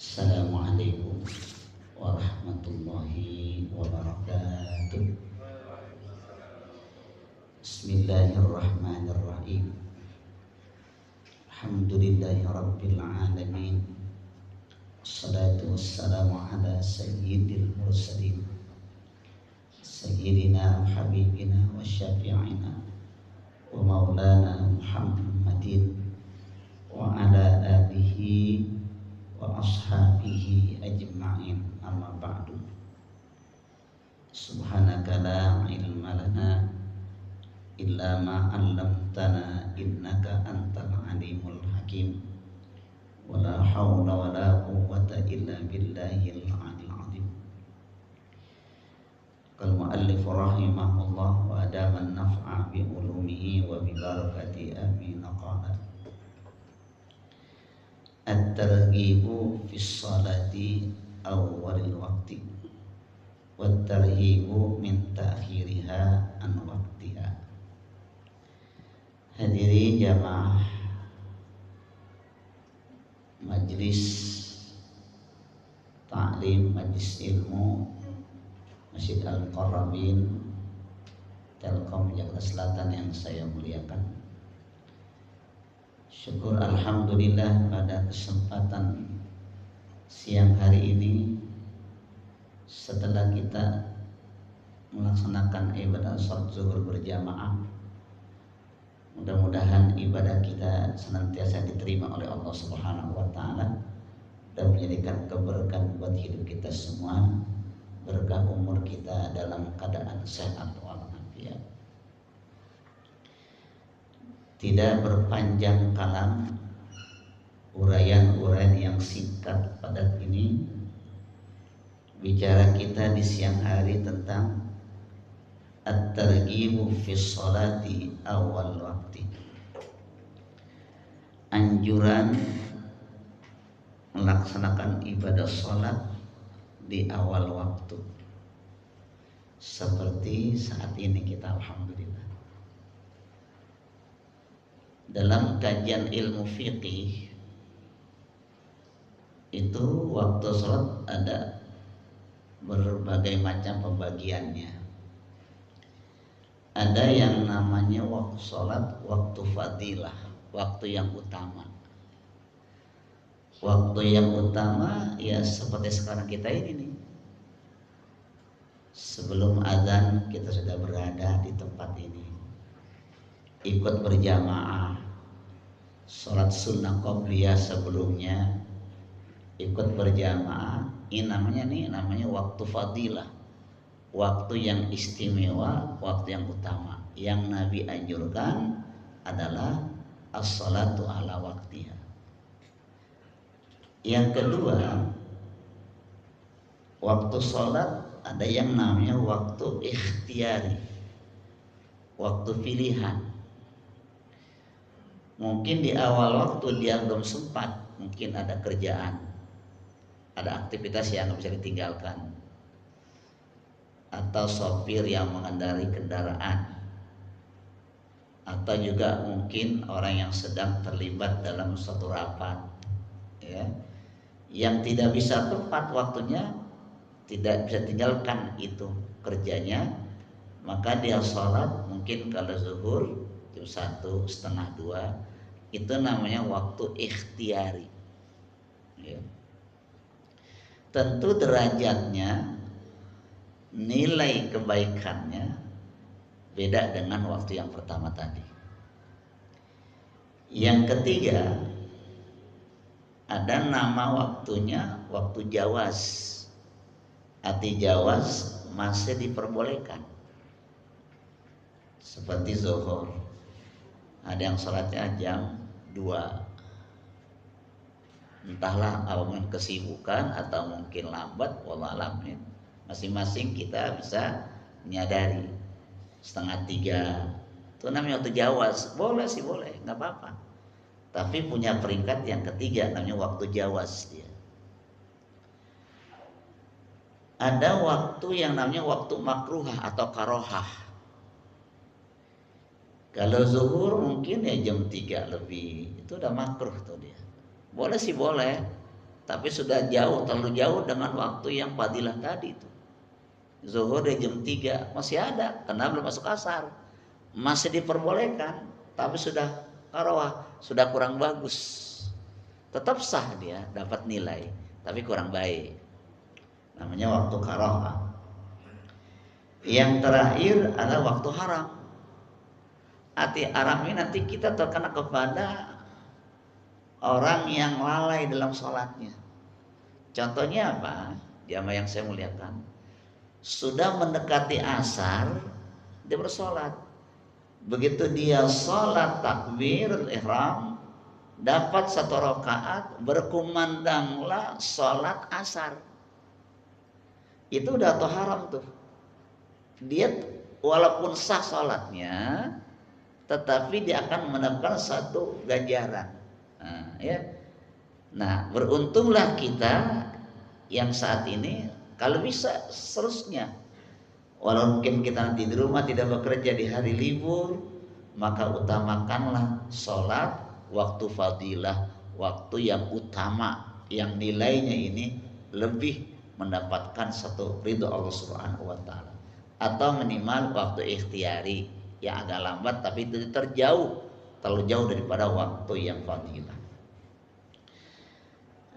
Assalamualaikum warahmatullahi wabarakatuh. Bismillahirrahmanirrahim. Alhamdulillahi rabbil alamin. Assalatu wassalamu ala sayyidil mursalin sayyidina wa habibina wa syafi'ina wa maulana Muhammadin wa ala alihi wa ashabihi ajma'in, amma ba'du. Subhanaka la ilma lana illa ma 'allamtana innaka antal alimul hakim. Wa la hawla wa la quwwata illa billahil aliyil azim. Qal muallif rahimahullah wa adama an-naf'a bi ulumihi wa bi barakati amin qala at-targhibu fi sholati awwalil waqti wat-tarhibu min ta'khiriha an waqtiha. Hadirin jamaah majlis ta'lim, majlis ilmu Masjid Al-Qarrabin Telkom Jakarta Selatan yang saya muliakan. Syukur alhamdulillah pada kesempatan siang hari ini setelah kita melaksanakan ibadah salat zuhur berjamaah, mudah-mudahan ibadah kita senantiasa diterima oleh Allah Subhanahu wa taala dan menjadikan keberkahan buat hidup kita semua, berkah umur kita dalam keadaan sehat walafiat. Tidak berpanjang kalam, uraian-uraian yang singkat padat ini, bicara kita di siang hari tentang at-targhibu fi sholati awal waktu, anjuran melaksanakan ibadah sholat di awal waktu, seperti saat ini kita alhamdulillah. Dalam kajian ilmu fiqih itu waktu sholat ada berbagai macam pembagiannya. Ada yang namanya waktu sholat, waktu fadilah, waktu yang utama. Waktu yang utama ya seperti sekarang kita ini nih. Sebelum azan kita sudah berada di tempat ini, ikut berjamaah. Sholat sunnah qobliyah sebelumnya ikut berjamaah. Ini namanya waktu fadilah, waktu yang istimewa, waktu yang utama. Yang Nabi anjurkan adalah as-salatu ala waktiha. Yang kedua, waktu sholat ada yang namanya waktu ikhtiyari, waktu pilihan. Mungkin di awal waktu dia belum sempat, mungkin ada kerjaan, ada aktivitas yang nggak bisa ditinggalkan, atau sopir yang mengendarai kendaraan, atau juga mungkin orang yang sedang terlibat dalam suatu rapat, ya, yang tidak bisa tepat waktunya, tidak bisa tinggalkan itu kerjanya, maka dia sholat mungkin kalau zuhur jam 1, setengah 2, itu namanya waktu ikhtiyari, ya. Tentu derajatnya, nilai kebaikannya beda dengan waktu yang pertama tadi. Yang ketiga, ada nama waktunya waktu jawaz. Arti jawaz masih diperbolehkan, seperti zuhur. Ada yang sholatnya jam 2, entahlah apapun kesibukan atau mungkin lambat, wallahu a'lam. Masing-masing kita bisa menyadari. Setengah 3 itu namanya waktu jawaz. Boleh sih, boleh, nggak apa-apa. Tapi punya peringkat yang ketiga, namanya waktu jawaz dia. Ada waktu yang namanya waktu makruhah atau karohah. Kalau zuhur mungkin ya jam 3 lebih, itu udah makruh tuh dia. Boleh sih boleh, tapi sudah jauh, terlalu jauh dengan waktu yang fadilah tadi itu. Zuhur dari jam 3 masih ada, karena belum masuk asar, masih diperbolehkan, tapi sudah karawah, sudah kurang bagus. Tetap sah dia dapat nilai, tapi kurang baik. Namanya waktu karawah. Yang terakhir adalah waktu haram. Arti haram ini nanti kita terkena kepada orang yang lalai dalam sholatnya. Contohnya apa? Jamaah yang saya muliakan, sudah mendekati asar dia bersolat. Begitu dia sholat takbir ihram, dapat 1 rakaat, berkumandanglah sholat asar. Itu udah atau haram tuh. Dia walaupun sah sholatnya, tetapi dia akan mendapatkan 1 ganjaran. Nah, beruntunglah kita yang saat ini kalau bisa seterusnya. Walau mungkin kita nanti di rumah tidak bekerja di hari libur, maka utamakanlah sholat waktu fadilah, waktu yang utama, yang nilainya ini lebih mendapatkan 1 ridho Allah Subhanahu wa taala. Atau minimal waktu ikhtiari yang agak lambat tapi itu terlalu jauh daripada waktu yang fadilah.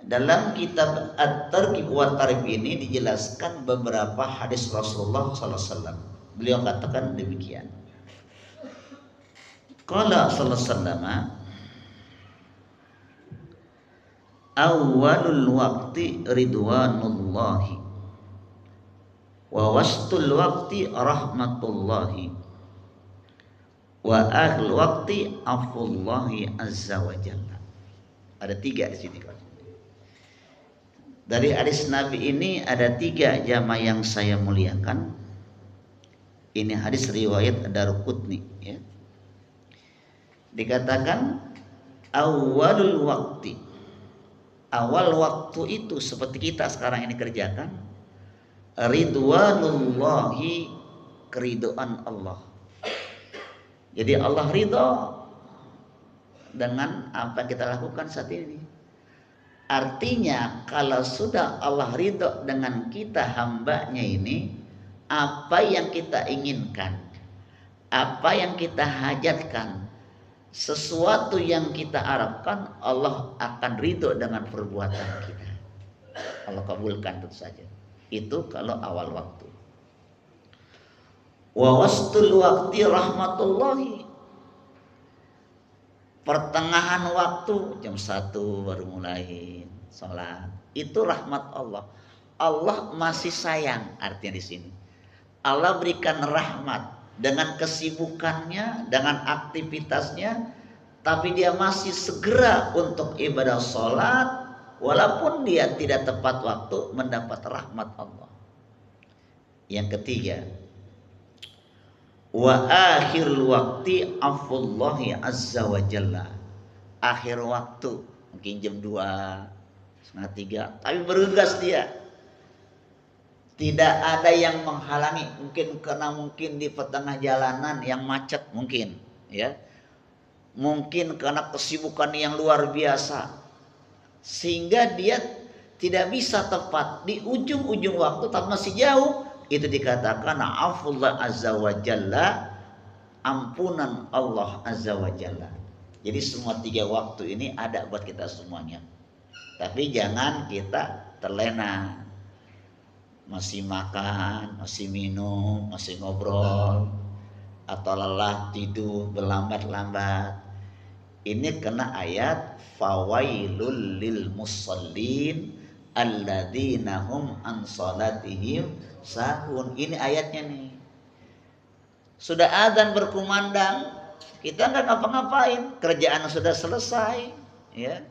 Dalam kitab At-Targhib wa Tarhib ini dijelaskan beberapa hadis Rasulullah SAW. Beliau katakan demikian. Qala sallallahu alaihi wasallam, awwalul waqti ridwanullahi wa wastul waqti rahmatullahi wa akhir waqti afullahi azza wa jalla. Ada 3 di sini. Dari hadis Nabi ini ada 3 jamaah yang saya muliakan. Ini hadis riwayat Daruqutni ya. Dikatakan awalul waqti. Awal waktu itu seperti kita sekarang ini kerjakan, ridwanullahi, keridhaan Allah. Jadi Allah ridho dengan apa yang kita lakukan saat ini. Artinya kalau sudah Allah ridho dengan kita hambanya ini, apa yang kita inginkan, apa yang kita hajatkan, sesuatu yang kita harapkan, Allah akan ridho dengan perbuatan kita. Allah kabulkan tentu saja. Itu kalau awal waktu. Wa wastul waqti rahmatullahi, pertengahan waktu jam 1 baru mulai sholat, itu rahmat Allah. Allah masih sayang, artinya di sini. Allah berikan rahmat dengan kesibukannya, dengan aktivitasnya, tapi dia masih segera untuk ibadah sholat, walaupun dia tidak tepat waktu mendapat rahmat Allah. Yang ketiga, wa akhirul waqti afullahi azza wa jalla, akhir waktu mungkin jam 2, setengah 3, tapi bergegas dia, tidak ada yang menghalangi. Mungkin karena mungkin di tengah jalanan yang macet mungkin ya, mungkin karena kesibukan yang luar biasa sehingga dia tidak bisa tepat di ujung-ujung waktu, tapi masih jauh. Itu dikatakan afullah azza wa jalla, ampunan Allah azza wa jalla. Jadi semua 3 waktu ini ada buat kita semuanya. Tapi jangan kita terlena, masih makan, masih minum, masih ngobrol, atau lelah tidur berlambat-lambat. Ini kena ayat fawailul lil musallin alladzina hum an salatihim sahun. Ini ayatnya nih. Sudah adzan berkumandang, kita nggak ngapa-ngapain, kerjaan sudah selesai, ya.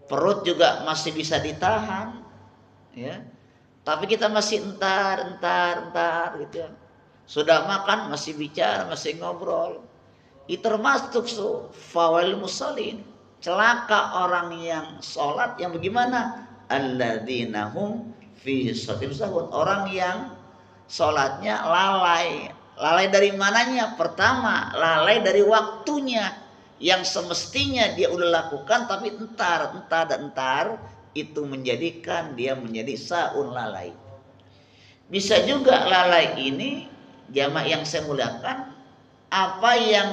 Perut juga masih bisa ditahan, ya. Tapi kita masih entar gitu ya. Sudah makan masih bicara, masih ngobrol. Itu termasuk fawail musallin. Celaka orang yang sholat yang bagaimana? Alladzina hum fi shalatihim sahun, orang yang sholatnya lalai. Lalai dari mananya? Pertama, lalai dari waktunya yang semestinya dia udah lakukan, tapi entar itu menjadikan dia menjadi saun lalai. Bisa juga lalai ini jamaah yang saya muliakan, apa yang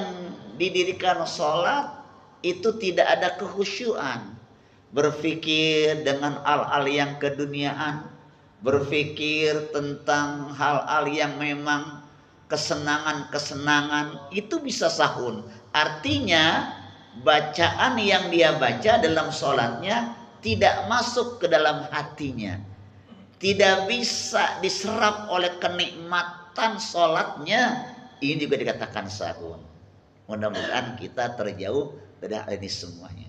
didirikan sholat itu tidak ada kekhusyuan, berpikir dengan hal-hal yang keduniaan, berpikir tentang hal-hal yang memang kesenangan-kesenangan, itu bisa sahun. Artinya bacaan yang dia baca dalam sholatnya tidak masuk ke dalam hatinya, tidak bisa diserap oleh kenikmatan sholatnya. Ini juga dikatakan sahun. Mudah-mudahan kita terjauh dari ini semuanya.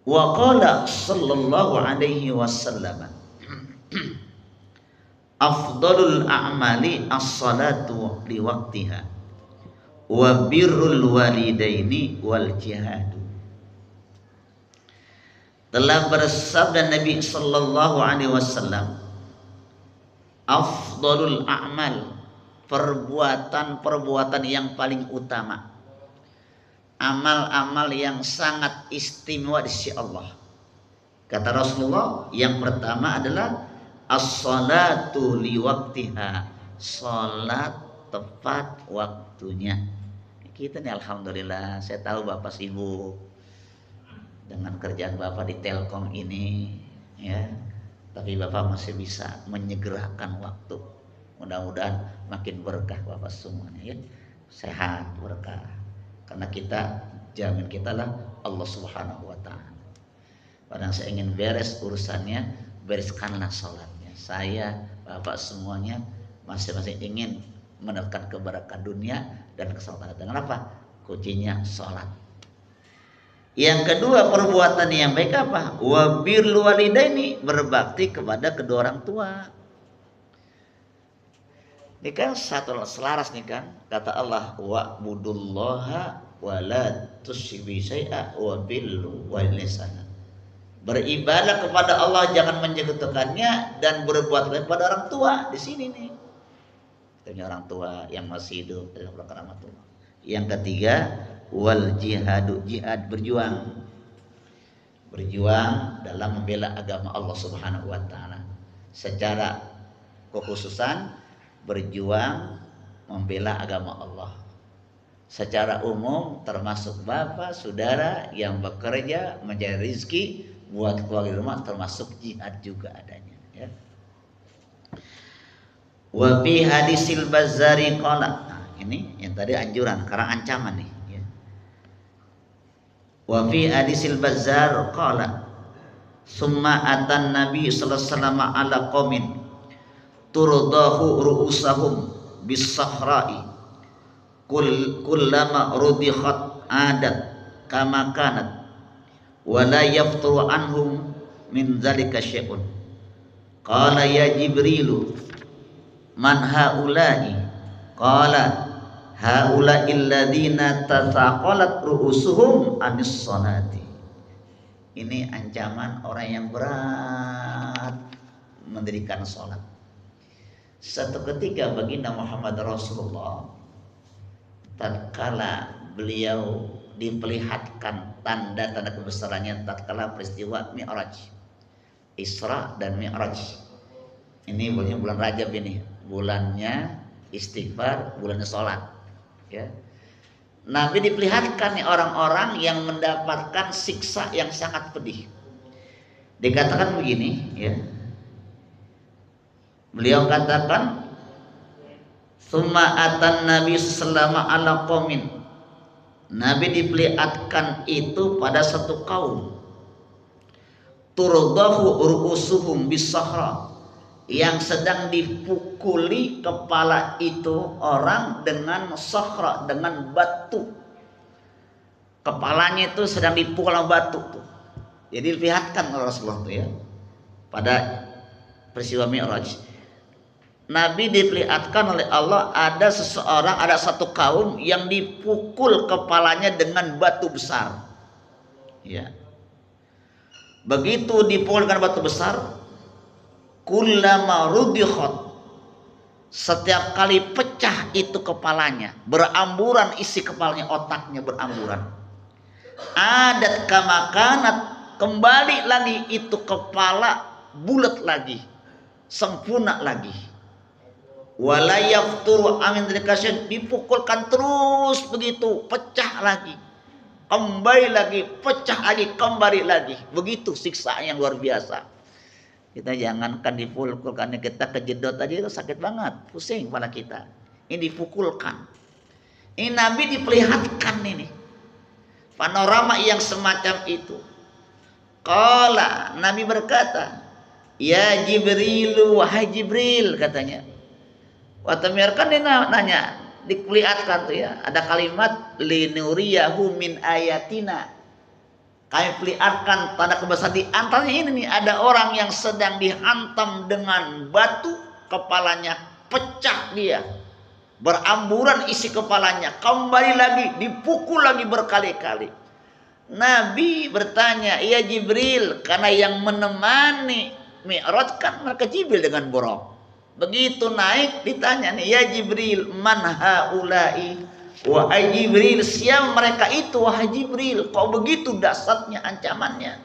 Wa qala sallallahu alaihi wasallam, afdalul a'mali as-salatu li waqtiha wa birrul walidaini wal jihad. Telah bersabda Nabi sallallahu alaihi wasallam, afdalul a'mal, perbuatan-perbuatan yang paling utama, amal-amal yang sangat istimewa di sisi Allah. Kata Rasulullah, yang pertama adalah as-salatu li waqtiha, salat tepat waktunya. Kita nih alhamdulillah, saya tahu Bapak sibuk dengan kerjaan Bapak di Telkom ini, ya, tapi Bapak masih bisa menyegerakan waktu. Mudah-mudahan makin berkah Bapak semuanya, ya, sehat berkah. Karena kita jamin kita lah Allah Subhanahu wa taala. Padahal saya ingin beres urusannya, bereskanlah sholatnya. Saya, Bapak semuanya masing-masing ingin menekan keberkahan dunia dan keselamatan. Dengan apa? Kuncinya sholat. Yang kedua, perbuatan yang baik apa? Wa birrul walidaini, berbakti kepada kedua orang tua. Ini kan satu selaras nih kan, kata Allah, wa budullaha wa la tusyriku syai'a wa bil walidaini. Beribadah kepada Allah, jangan menyekutukannya, dan berbuat baik kepada orang tua. Di sini nih, ini orang tua yang masih hidup dalam rahmatullah. Yang ketiga, wal jihadu, jihad, berjuang dalam membela agama Allah Subhanahu wa taala. Secara kekhususan berjuang membela agama Allah. Secara umum termasuk bapak, saudara yang bekerja mencari rezeki buat keluarga rumah, termasuk jihad juga adanya, ya. Wa fi hadisil Bazzari qala. Nah, ini yang tadi anjuran, sekarang ancaman nih, ya. Wa fi hadisil Bazzar qala summa atan nabi sallallahu alaihi wasallam ala qaumin turdahu ru'usahum bis-sahra'i kullama rudikhat adat kama kanat wa la yafturu anhum min dzalika syai'un. Qala ya Jibrilu man haula'i? Qala haula'il ladzina tataqalat ru'usuhum anis salati. Ini ancaman orang yang berat mendirikan salat. Satu ketika baginda Muhammad Rasulullah, tatkala beliau diperlihatkan tanda-tanda kebesarannya tatkala peristiwa Mi'raj, Isra dan Mi'raj. Ini bulan Rajab, ini bulannya istighfar, bulannya sholat, ya. Nabi diperlihatkan nih orang-orang yang mendapatkan siksa yang sangat pedih. Dikatakan begini, ya. Beliau katakan, summa atan nabi sallallahu ala qaumin. Nabi diperlihatkan itu pada satu kaum, turdahu ru'usuhum bis-sahra, yang sedang dipukuli kepala itu orang dengan sahra, dengan batu. Kepalanya itu sedang dipukul batu tuh. Jadi dilihatkan oleh Rasulullah tuh, ya, pada peristiwa Mi'raj. Nabi diperlihatkan oleh Allah ada seseorang, ada satu kaum yang dipukul kepalanya dengan batu besar, ya. Begitu dipukul dengan batu besar, kullama rudikhat, setiap kali pecah itu kepalanya, beramburan isi kepalanya, otaknya beramburan. Adat kamakanat, kembali lagi itu kepala bulat lagi, sempurna lagi. Wala yafturu amin dikasih, dipukulkan terus begitu, pecah lagi, kembali lagi, pecah lagi, kembali lagi. Begitu siksaan yang luar biasa. Kita jangankan dipukulkan, kita kejedot aja itu sakit banget, pusing kepala kita. Ini dipukulkan. Ini Nabi diperlihatkan ini panorama yang semacam itu. Qala, Nabi berkata, ya Jibril, wahai Jibril, katanya. Watamirkan dia nanya, diperlihatkan tuh ya, ada kalimat linuriyahu min ayatina. Kami perlihatkan tanda kebesaran. Di antaranya ini nih, ada orang yang sedang dihantam dengan batu, kepalanya pecah dia, beramburan isi kepalanya, kembali lagi, dipukul lagi berkali-kali. Nabi bertanya, ya Jibril, karena yang menemani Mi'raj kan mereka Jibril dengan borok. Begitu naik ditanya nih, ya Jibril, man haula'i, wahai Jibril, siapa mereka itu wahai Jibril, kok begitu dahsyatnya ancamannya?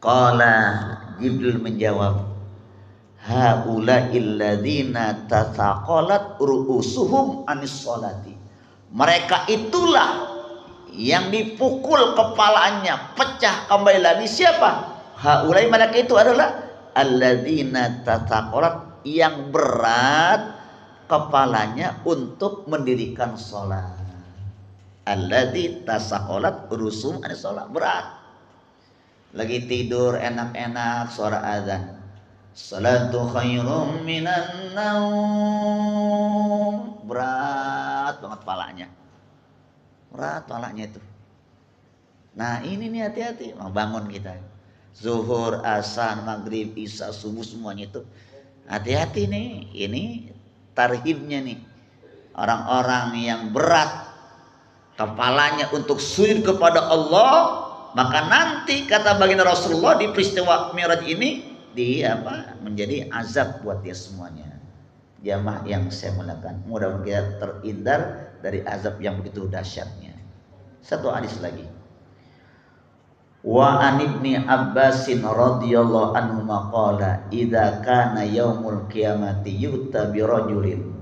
Qala, Jibril menjawab, haula'il ladzina tathaqalat ru'usuhum anis sholati. Mereka itulah yang dipukul kepalanya pecah kembali lagi. Siapa? Haulai, mereka itu adalah alladzina tathaqalat, yang berat kepalanya untuk mendirikan sholat. Alladzi tathaqalat rusum anis sholat, berat. Lagi tidur enak-enak, suara azan, salatu khairum minan naum, berat banget palanya, berat palanya itu. Nah ini nih hati-hati, mau bangun kita, zuhur, asar, maghrib, isya, subuh, semuanya itu hati-hati nih. Ini tarhibnya nih, orang-orang yang berat kepalanya untuk sujud kepada Allah, maka nanti kata baginda Rasulullah di peristiwa Mi'raj ini menjadi azab buat dia semuanya. Jamaah yang saya muliakan, mudah-mudahan kita terhindar dari azab yang begitu dahsyatnya. Satu hadis lagi. Wa an ibni Abbasin radhiyallahu anhu maqala idza kana yaumul qiyamati yu'ta bi rajulin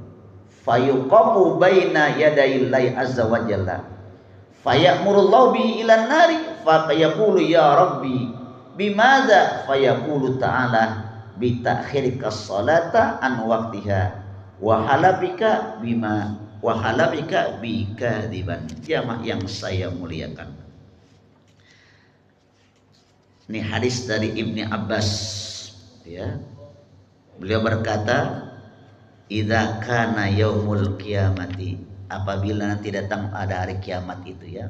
fayuqamu baina yadayillahi azza wa jalla fayamurullahu bi ilan nari fa yaqulu ya rabbi bimadza fayaqulu ta'ala bi ta'khirika sholata an waqtiha wa halabika bima wa halabika bi kadiban. Jamaah yang saya muliakan, ini hadis dari Ibni Abbas ya. Beliau berkata, idza kana yaumul qiyamati, apabila nanti datang ada hari kiamat itu ya,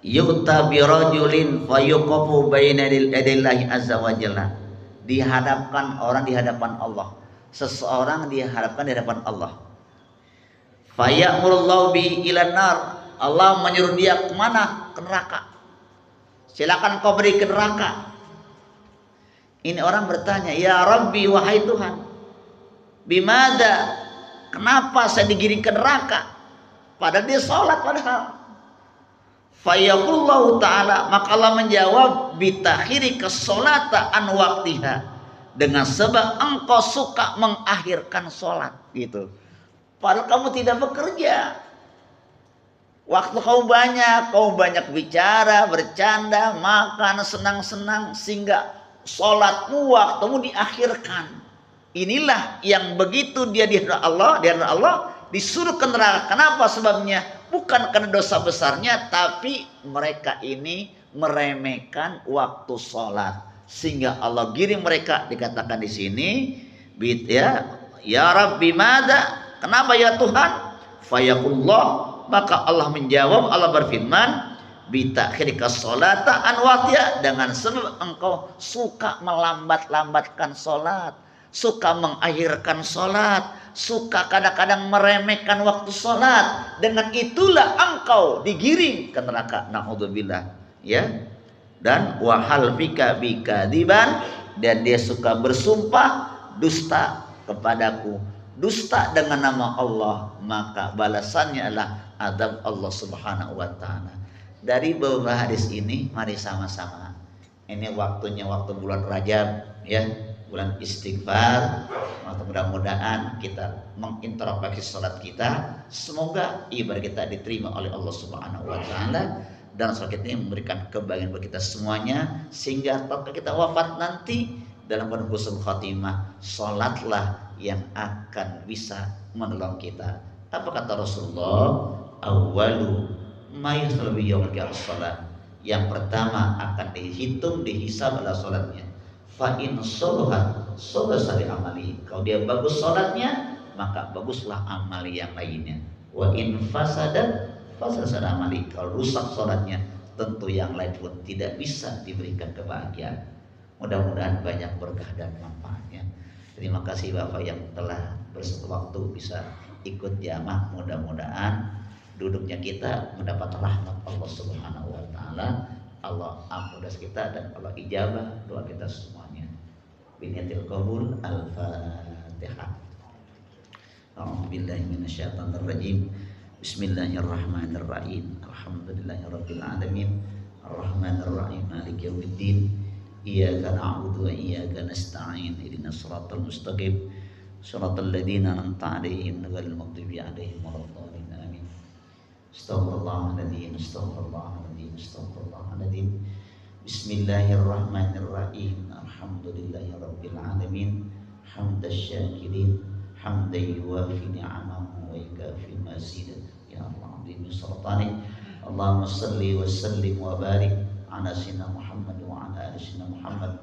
yu'ta bi rajulin fayuqafu baina yadayillahi azza wa jalla, dihadapkan orang di hadapan Allah, seseorang dihadapkan di hadapan Allah. Fayamurullahu bi ilan nar, Allah menyuruh dia kemana? Ke neraka. Silakan kau beri ke neraka. Ini orang bertanya, ya Rabbi, wahai Tuhan, bimada, kenapa saya digiring ke neraka? Padahal dia sholat padahal. Fayaqullahu ta'ala, maka Allah menjawab, bitakhirika sholata an waqtiha, dengan sebab engkau suka mengakhirkan sholat gitu. Padahal kamu tidak bekerja. Waktu kamu banyak bicara, bercanda, makan, senang-senang, sehingga sholatmu, waktumu diakhirkan. Inilah yang begitu dia di hadapan Allah, disuruh ke neraka. Kenapa sebabnya? Bukan karena dosa besarnya, tapi mereka ini meremehkan waktu sholat, sehingga Allah giring mereka. Dikatakan di sini, ya Rabbi mada, kenapa ya Tuhan? Fayaqullah, maka Allah menjawab, Allah berfirman, bitakhirika sholata an waqtiha, dengan sebab engkau suka melambat-lambatkan sholat, suka mengakhirkan sholat, suka kadang-kadang meremehkan waktu sholat, dengan itulah engkau digiring ke neraka. Na'udzubillah ya. Dan wahal fika bikadiban, dan dia suka bersumpah dusta kepadaku, dusta dengan nama Allah, maka balasannya adalah azab Allah Subhanahu wa ta'ala. Dari beberapa hadis ini mari sama-sama, ini waktunya waktu bulan Rajab ya, bulan istighfar. Mudah-mudahan kita mengintrospeksi salat kita, semoga ibadah kita diterima oleh Allah Subhanahu wa taala, dan salat kita ini memberikan kebahagiaan bagi kita semuanya, sehingga tatkala kita wafat nanti dalam keadaan husnul khatimah, salatlah yang akan bisa menolong kita. Apa kata Rasulullah? Awwalu ma yusallu yaumil qiyamah salat. Yang pertama akan dihitung, dihisab adalah salatnya. Fa in sholahat sholasa li amali. Kalau dia bagus salatnya, maka baguslah amali yang lainnya. Wa in fasadat fasada amali. Kalau rusak salatnya, tentu yang lain pun tidak bisa diberikan kebahagiaan. Mudah-mudahan banyak berkah dan manfaatnya. Terima kasih Bapak yang telah bersatu waktu bisa ikut jamaah. Mudah-mudahan duduknya kita mendapat rahmat Allah Subhanahu wa taala. Allah ampun dosa kita dan Allah ijabah doa kita semuanya. Biniyatil qabul. Al-Fatihah. A'udzubillahi minasyaitonir rajim. Bismillahirrahmanirrahim. Alhamdulillahirabbil alamin. Arrahmanir rahim. Maliki yaumiddin. Iyyaka na'budu wa iyyaka nasta'in. Ihdinas siratal mustaqim. Shiratal ladzina an'amta 'alaihim ghairil maghdubi 'alaihim waladdallin. Amin. Astaghfirullahaladzim. Astaghfirullahaladzim. Astaghfirullahaladzim. Bismillahirrahmanirrahim. Alhamdulillahirabbil alamin. Hamdasy syakirin. Hamdan yuwafi ni'amahu wa yukafi mazidah. Ya Allah, bimi sultanik. Allahumma salli wa sallim wa barik ala sayyidina Muhammad wa ala ali sayyidina Muhammad.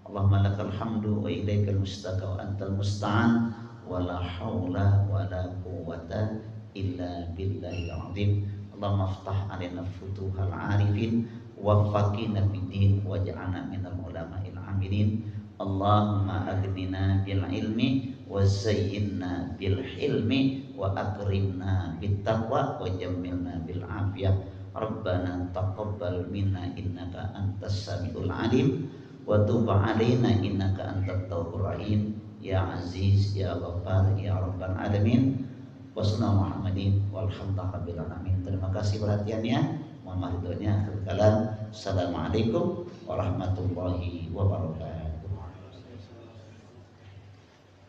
Allahumma lakal hamdu wa ilaikal mustaqaa wa antal musta'an wa la haula wa la quwwata illa billahil azim. Allahumma aftah alaina futuhal arifin wa faqina bid-din waj'alna minal ulama'il amilin. Allahumma aghnina bil ilmi wa zayyinna bil hilmi wa akrimna bit taqwa wa jammilna bil afiyah. Rabbana taqabbal minna innaka antas samiul alim wa tub alaina innaka antat tawwabur rahim. Ya Aziz ya Ghaffar ya Rabbal alamin. Wassallallahu Muhammadin walhamdulillahi alamin. Terima kasih perhatiannya. Mohon maaf ridhonya. Assalamualaikum warahmatullahi wabarakatuh.